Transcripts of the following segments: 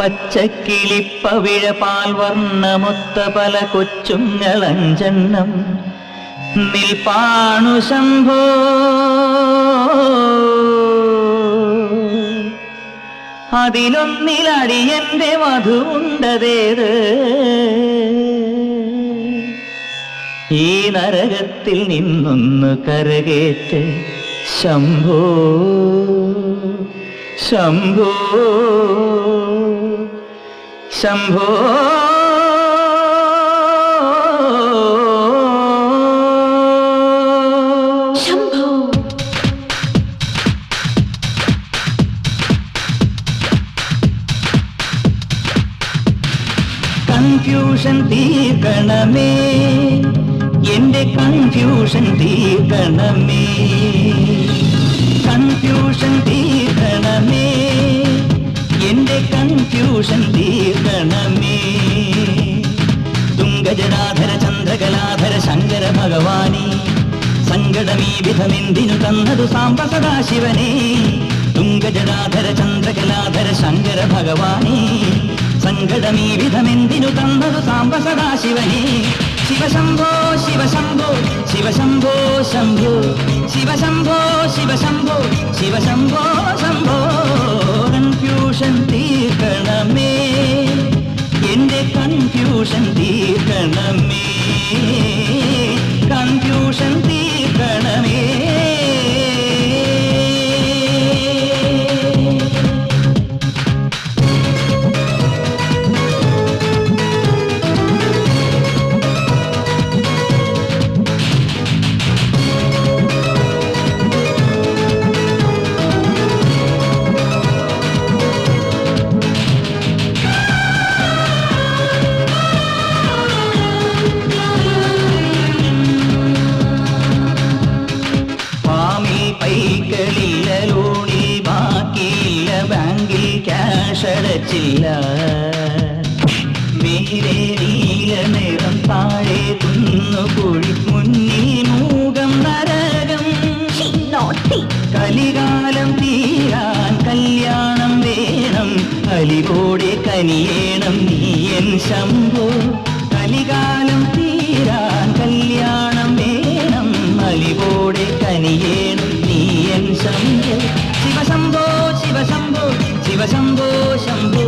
പച്ചക്കിളിപ്പവിഴ പാൽവർണ്ണമൊത്ത പല കൊച്ചുങ്ങളഞ്ചെണ്ണം നിൽപ്പാണു ശംഭോ. അതിലൊന്നിലടിയന്റെ മധുണ്ടതേത് ഈ നരകത്തിൽ നിന്നൊന്ന് കരകേറ്റ് ശംഭോ ശംഭോ ശംഭോ. കൺഫ്യൂഷൻ തീർക്കണമേ, എന്റെ കൺഫ്യൂഷൻ തീർക്കണമേ, കൺഫ്യൂഷൻ തീർക്കണമേ, എന്റെ കൺഫ്യൂഷൻ തീർക്കണമേ. തുംഗജടാധര ചന്ദ്രകലാധര ശങ്കര ഭഗവാനേ, സങ്കടമീ വിധമെന്തിനു തന്നതു സാംബ സദാശിവനേ. തുംഗജടാധര ചന്ദ്രകലാധര ശങ്കര ഭഗവാനേ, സങ്കടമീ വിധമെന്തിനു തന്നതു സാംബ സദാശിവനേ. ശിവശംഭോ ശിവശംഭോ ശിവശംഭോ ശംഭോ ശിവശംഭോ ശിവശംഭോ ശിവശംഭോ ശംഭോ. കൺഫ്യൂഷൻ തീർക്കണമേ, എന്റെ കൺഫ്യൂഷൻ തീർക്കണമേ, കൺഫ്യൂഷൻ തീർക്കണമേ. ില്ല മേലെ നീല നിറം താഴെ കുന്നുകുഴി മുന്നിൽ മൂകം നരകം. കലികാലം തീരാൻ കല്യാണം വേണം, കലിവോടെ കനിയേണം നീയൻ ശംഭോ. കലികാലം തീരാൻ കല്യാണം വേണം, കലിവോടെ കനിയേണം നീയൻ ശംഭോ. ശിവശംഭോ ശിവശംഭോ ശിവശംഭോ ശംഭോ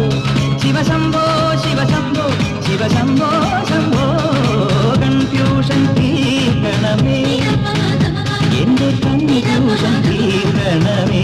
ശിവശംഭോ ശിവശംഭോ ശിവശംഭോ ശംഭോ. കൺഫ്യൂഷൻ തീർക്കണമേ, എന്റെ കൺഫ്യൂഷൻ തീർക്കണമേ.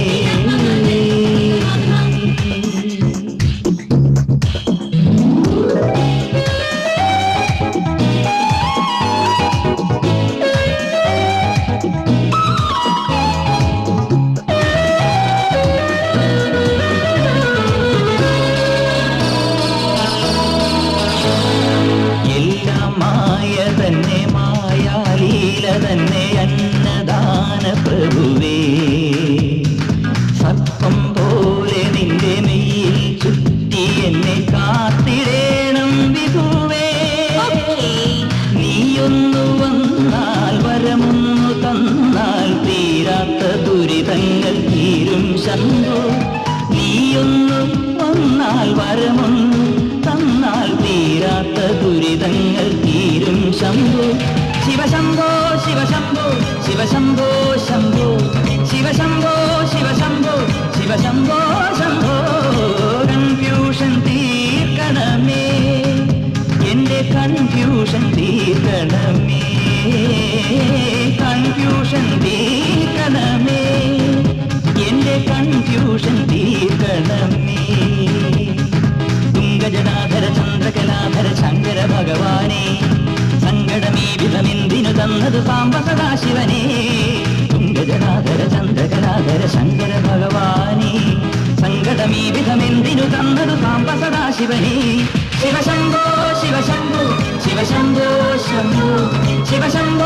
തന്നെ അന്നദാന പ്രഭുവേ, സർപ്പം പോലെ നിന്റെ മെയ്യിൽ ചുറ്റി എന്നെ കാത്തിടേണം വിധുവേ. നീയൊന്നു വന്നാൽ വരമൊന്നു തന്നാൽ തീരാത്ത ദുരിതങ്ങൾ തീരും ശംഭോ. നീയൊന്നു വന്നാൽ വരമൊന്നു തന്നാൽ തീരാത്ത ദുരിതങ്ങൾ തീരും ശംഭോ. ശിവശംഭോ ശിവശംഭോ ശിവശംഭോ ശംഭോ ശിവശംഭോ ശിവശംഭോ ശിവശംഭോ ശംഭോ. കൺഫ്യൂഷൻ തീർക്കണമേ, എന്റെ കൺഫ്യൂഷൻ തീർക്കണമേ, കൺഫ്യൂഷൻ തീർക്കണമേ, എന്റെ കൺഫ്യൂഷൻ തീർക്കണമേ. തുംഗജടാധര ചന്ദ്രകലാധര ശങ്കര ഭഗവാനേ, സങ്കടമീ വിധമെന്തിനു തന്നതു സാംബ സദാശിവനേ. തുംഗജടാധര ചന്ദ്രകലാധര ശങ്കര ഭഗവാനേ, സങ്കടമീ വിധമെന്തിനു തന്നതു സാംബ സദാശിവനേ. ശിവശംഭോ ശിവശംഭോ ശിവശംഭോ ശംഭോ ശിവശംഭോ